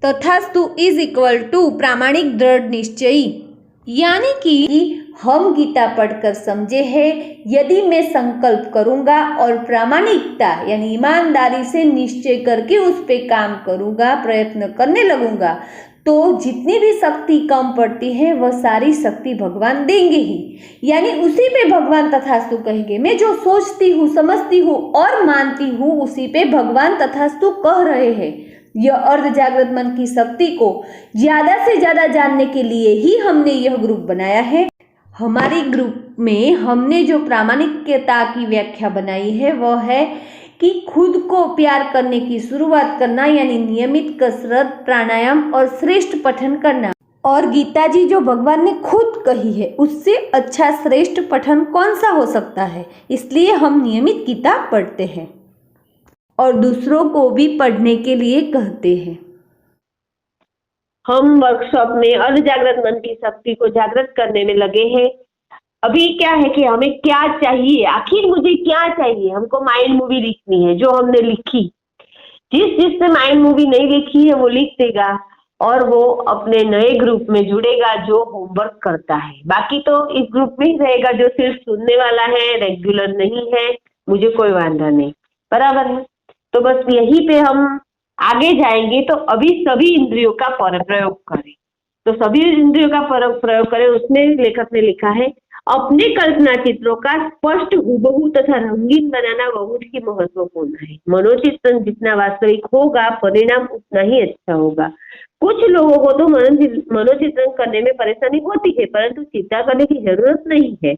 तथास्तु is equal to प्रामाणिक दृढ़ निश्चयी। यानी कि हम गीता पढ़कर समझे हैं, यदि मैं संकल्प करूंगा और प्रामाणिकता यानी ईमानदारी से निश्चय करके उस पे काम करूंगा, प्रयत्न करने लगूंगा, तो जितनी भी शक्ति कम पड़ती है वह सारी शक्ति भगवान देंगे ही। यानी उसी पे भगवान तथास्तु कहेंगे। मैं जो सोचती हूँ, समझती हूँ और मानती हूँ, उसी पे भगवान तथास्तु कह रहे हैं। यह अर्ध जागृत मन की शक्ति को ज्यादा से ज्यादा जानने के लिए ही हमने यह ग्रुप बनाया है। हमारे ग्रुप में हमने जो प्रामाणिकता की व्याख्या बनाई है वह है कि खुद को प्यार करने की शुरुआत करना, यानी नियमित कसरत, प्राणायाम और श्रेष्ठ पठन करना। और गीता जी जो भगवान ने खुद कही है, उससे अच्छा श्रेष्ठ पठन कौन सा हो सकता है। इसलिए हम नियमित गीता पढ़ते हैं और दूसरों को भी पढ़ने के लिए कहते हैं। हम वर्कशॉप में अर्ध जागृत मन की शक्ति को जागृत करने में लगे हैं। अभी क्या है कि हमें क्या चाहिए, आखिर मुझे क्या चाहिए। हमको माइंड मूवी लिखनी है, जो हमने लिखी। जिसने माइंड मूवी नहीं लिखी है वो लिख देगा और वो अपने नए ग्रुप में जुड़ेगा जो होमवर्क करता है। बाकी तो इस ग्रुप में ही रहेगा, जो सिर्फ सुनने वाला है, रेगुलर नहीं है, मुझे कोई वांधा नहीं, बराबर है। तो बस यहीं पे हम आगे जाएंगे। तो अभी सभी इंद्रियों का प्रयोग करें, तो सभी इंद्रियों का प्रयोग करें। उसमें लेखक ने लिखा है, अपने कल्पना चित्रों का स्पष्ट हुबहू तथा रंगीन बनाना बहुत ही महत्वपूर्ण है। मनोचित्रण जितना वास्तविक होगा, परिणाम उतना ही अच्छा होगा। कुछ लोगों को तो मनोचित्रण करने में परेशानी होती है, परंतु चिंता करने की जरूरत नहीं है।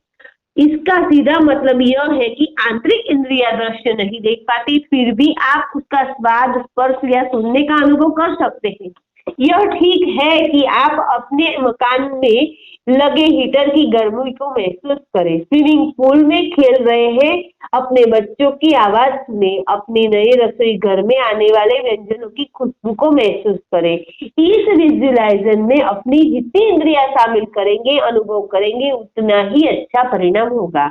इसका सीधा मतलब यह है कि आंतरिक इंद्रिया दृश्य नहीं देख पाती, फिर भी आप उसका स्वाद, स्पर्श या सुनने का अनुभव कर सकते हैं। यह ठीक है कि आप अपने मकान में लगे हीटर की गर्मी को महसूस करें, स्विमिंग पूल में खेल रहे हैं, अपने बच्चों की आवाज सुने, अपनी नई रसोई घर में आने वाले व्यंजनों की खुशबू को महसूस करें। इस विजुअलाइजेशन में अपनी जितनी इंद्रियां शामिल करेंगे, अनुभव करेंगे, उतना ही अच्छा परिणाम होगा।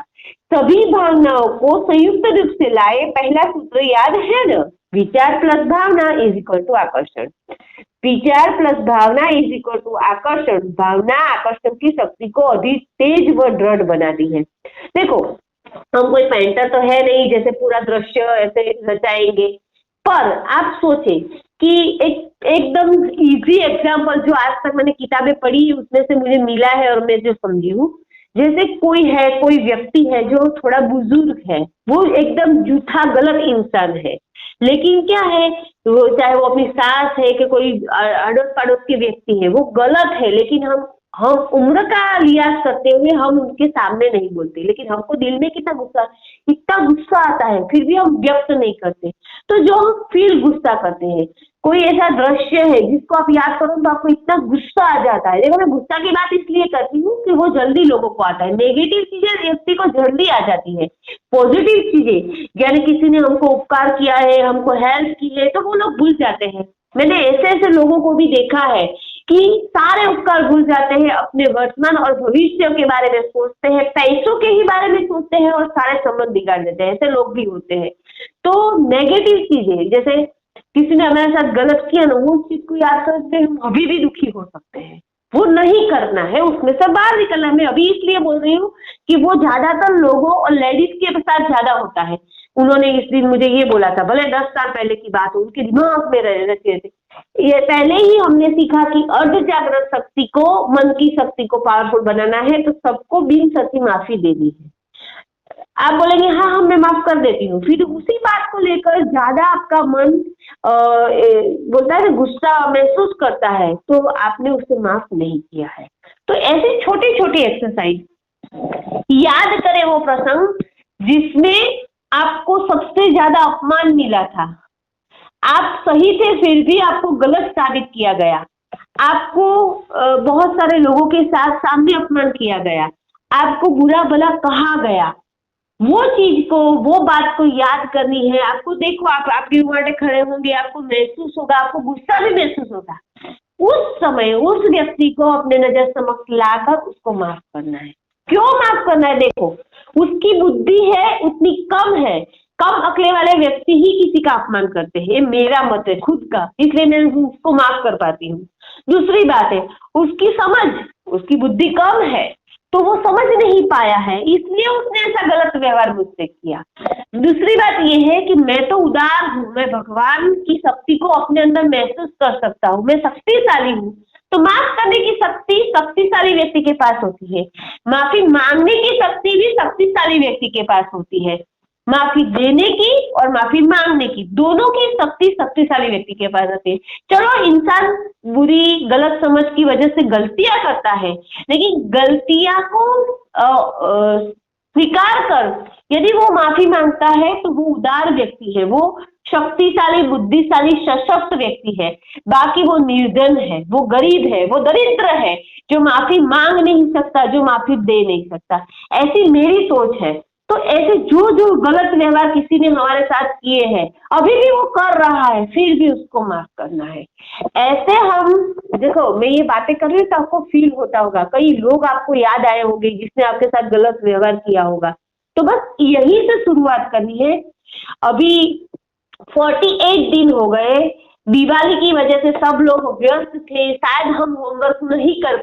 सभी भावनाओं को संयुक्त रूप से लाए, पहला सूत्र याद है ना, विचार प्लस भावना इज इक्वल टू आकर्षण। विचार प्लस भावना इज इक्वल टू आकर्षण। भावना आकर्षण की शक्ति को अधिक तेज व दृढ़ बनाती है। देखो, हम कोई पेंटर तो है नहीं जैसे पूरा दृश्य ऐसे रचाएंगे, पर आप सोचे कि एकदम इजी एग्जांपल जो आज तक मैंने किताबें पढ़ी उसमें से मुझे मिला है और मैं जो समझी हूँ, जैसे कोई है, कोई व्यक्ति है जो थोड़ा बुजुर्ग है, वो एकदम झूठा गलत इंसान है, लेकिन क्या है, वो चाहे वो अपनी सास है कि कोई अड़ोस पड़ोस के व्यक्ति है, वो गलत है, लेकिन हम उम्र का लिहाज करते हुए हम उनके सामने नहीं बोलते, लेकिन हमको दिल में इतना गुस्सा आता है, फिर भी हम व्यक्त नहीं करते। तो जो हम फिर गुस्सा करते हैं, कोई ऐसा दृश्य है जिसको आप याद करो तो आपको इतना गुस्सा आ जाता है। देखो, मैं गुस्सा की बात इसलिए करती हूँ कि वो जल्दी लोगों को आता है। नेगेटिव चीजें व्यक्ति को जल्दी आ जाती है, पॉजिटिव चीजें यानी किसी ने हमको उपकार किया है, हमको हेल्प की है, तो वो लोग भूल जाते हैं। मैंने ऐसे लोगों को भी देखा है कि सारे उपकार भूल जाते हैं, अपने वर्तमान और भविष्य के बारे में सोचते हैं, पैसों के ही बारे में सोचते हैं और सारे संबंध बिगाड़ देते हैं। ऐसे लोग भी होते हैं। तो नेगेटिव चीजें, जैसे किसी ने हमारे साथ गलत किया ना, वो चीज को याद करके हम अभी भी दुखी हो सकते हैं। वो नहीं करना है, उसमें से बाहर निकलना है। मैं अभी इसलिए बोल रही हूँ कि वो ज्यादातर लोगों और लेडीज के साथ ज्यादा होता है। उन्होंने इस दिन मुझे ये बोला था, भले 10 साल पहले की बात हो, उनके दिमाग में रहे थे। ये पहले ही हमने सीखा कि अर्ध जागृत शक्ति को, मन की शक्ति को पावरफुल बनाना है, तो सबको बिन शर्ती माफी देनी है। आप बोलेंगे हाँ मैं माफ कर देती हूँ, फिर उसी बात को लेकर ज्यादा आपका मन बोलता है गुस्सा महसूस करता है, तो आपने उसे माफ नहीं किया है। तो ऐसे छोटे छोटे एक्सरसाइज याद करें वो प्रसंग जिसमें आपको सबसे ज्यादा अपमान मिला था। आप सही थे फिर भी आपको गलत साबित किया गया, आपको बहुत सारे लोगों के साथ सामने अपमान किया गया, आपको बुरा भला कहा गया। वो चीज को, वो बात को याद करनी है आपको। देखो, आप आपके रुआटे खड़े होंगे, आपको महसूस होगा, आपको गुस्सा भी महसूस होगा। उस समय उस व्यक्ति को अपने नजर समक्ष लाकर उसको माफ करना है। क्यों माफ करना है? देखो, उसकी बुद्धि है उतनी कम है, कम अक्ल वाले व्यक्ति ही किसी का अपमान करते हैं, ये मेरा मत है खुद का, इसलिए मैं उसको माफ कर पाती हूँ। दूसरी बात है, उसकी समझ, उसकी बुद्धि कम है, तो वो समझ नहीं पाया है, इसलिए उसने ऐसा गलत व्यवहार मुझसे किया। दूसरी बात ये है कि मैं तो उदार हूँ, मैं भगवान की शक्ति को अपने अंदर महसूस कर सकता हूँ, मैं शक्तिशाली हूँ, तो माफ करने की शक्ति शक्तिशाली व्यक्ति के पास होती है, माफी मांगने की शक्ति भी शक्तिशाली व्यक्ति के पास होती है। माफी देने की और माफी मांगने की, दोनों की शक्ति शक्तिशाली व्यक्ति के पास होती है। चलो इंसान बुरी गलत समझ की वजह से गलतियां करता है, लेकिन गलतियां को स्वीकार कर यदि वो माफी मांगता है तो वो उदार व्यक्ति है, वो शक्तिशाली बुद्धिशाली सशक्त व्यक्ति है। बाकी वो निर्धन है, वो गरीब है, वो दरिद्र है, जो माफी मांग नहीं सकता, जो माफी दे नहीं सकता। ऐसी मेरी सोच है। तो ऐसे जो जो गलत व्यवहार किसी ने हमारे साथ किए हैं, अभी भी वो कर रहा है, फिर भी उसको माफ करना है। ऐसे हम देखो, मैं ये बातें कर रही हूँ तो आपको फील होता होगा, कई लोग आपको याद आए होंगे जिसने आपके साथ गलत व्यवहार किया होगा। तो बस यही से शुरुआत करनी है। अभी 48 दिन हो गए, दिवाली की वजह से सब लोग व्यस्त थे, शायद हम होमवर्क नहीं कर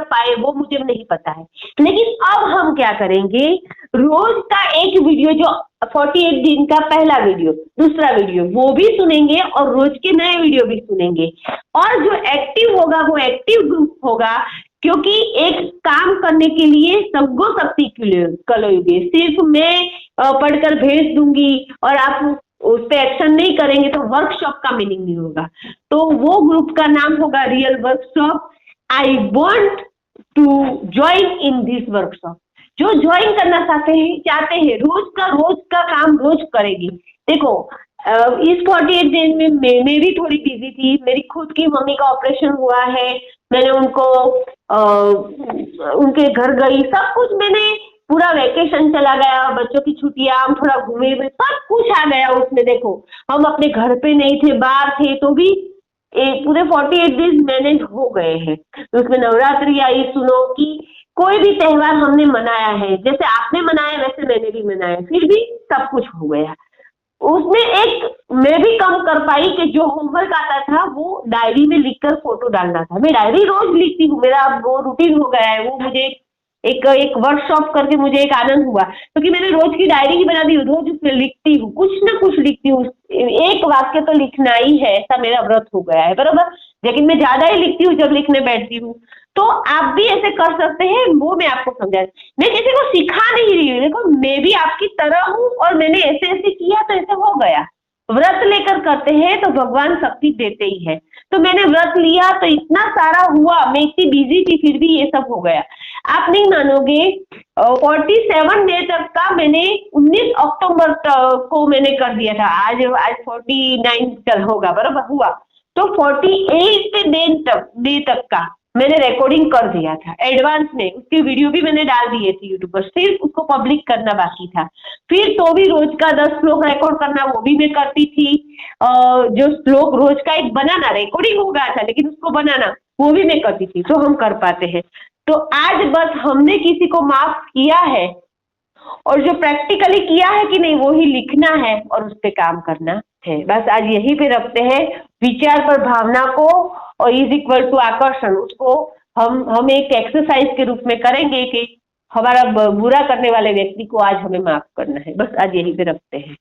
पाए वो मुझे नहीं पता है, लेकिन अब हम क्या करेंगे, रोज का एक वीडियो, जो 48 दिन का पहला वीडियो, दूसरा वीडियो, वो भी सुनेंगे और रोज के नए वीडियो भी सुनेंगे। और जो एक्टिव होगा वो एक्टिव ग्रुप होगा, क्योंकि एक काम करने के लिए सबको शक्ति कलोगे, सिर्फ मैं पढ़कर भेज दूंगी और आप उस पर एक्शन नहीं करेंगे तो वर्कशॉप का मीनिंग नहीं होगा। तो वो ग्रुप का नाम होगा real workshop. I want to join in this workshop. जो ज्वाइन करना चाहते हैं रोज का काम रोज करेगी। देखो, इस 48 दिन में मैं भी थोड़ी बिजी थी, मेरी खुद की मम्मी का ऑपरेशन हुआ है, मैंने उनको उनके घर गई, सब कुछ मैंने, पूरा वेकेशन चला गया, बच्चों की छुट्टियां, हम थोड़ा घूमे हुए, सब कुछ आ गया उसमें। देखो, हम अपने घर पे नहीं थे, बाहर थे, तो भी पूरे 48 डेज मैनेज हो गए हैं। तो उसमें नवरात्रि आई, सुनो कि कोई भी त्योहार हमने मनाया है, जैसे आपने मनाया वैसे मैंने भी मनाया, फिर भी सब कुछ हो गया। उसमें एक मैं भी कम कर पाई कि जो होमवर्क आता था वो डायरी में लिखकर फोटो डालना था। मैं डायरी रोज लिखती हूँ, मेरा अब वो रूटीन हो गया है। वो मुझे एक वर्कशॉप करके मुझे एक आनंद हुआ, क्योंकि मैंने रोज की डायरी ही बना दी, रोज उसमें लिखती हूँ, कुछ ना कुछ लिखती हूँ, एक वाक्य तो लिखना ही है, ऐसा मेरा व्रत हो गया है, बराबर। लेकिन मैं ज्यादा ही लिखती हूँ जब लिखने बैठती हूँ। तो आप भी ऐसे कर सकते हैं, वो मैं आपको समझा, मैं किसी को सिखा नहीं रही हूँ। देखो, मैं भी आपकी तरह हूँ और मैंने ऐसे ऐसे किया तो ऐसे हो गया। व्रत लेकर करते हैं तो भगवान शक्ति देते ही है। तो मैंने व्रत लिया तो इतना सारा हुआ, मैं इतनी बिजी थी फिर भी ये सब हो गया। आप नहीं मानोगे, 47 डे तक का मैंने 19 अक्टूबर को मैंने कर दिया था। आज 49 होगा, बराबर हुआ। तो 48 डे तक का मैंने रिकॉर्डिंग कर दिया था एडवांस में, उसके वीडियो भी मैंने डाल दिए थे यूट्यूब पर, सिर्फ उसको पब्लिक करना बाकी था। फिर तो भी रोज का 10 श्लोक रिकॉर्ड करना वो भी मैं करती थी। जो श्लोक रोज का एक बनाना, रिकॉर्डिंग हो गया था लेकिन उसको बनाना वो भी मैं करती थी। तो हम कर पाते हैं। तो आज बस हमने किसी को माफ किया है और जो प्रैक्टिकली किया है कि नहीं वो ही लिखना है और उस पर काम करना है। बस आज यहीं पे रखते हैं, विचार पर भावना को और इज इक्वल टू आकर्षण, उसको हम एक एक्सरसाइज के रूप में करेंगे कि हमारा बुरा करने वाले व्यक्ति को आज हमें माफ करना है। बस आज यहीं पे रखते हैं।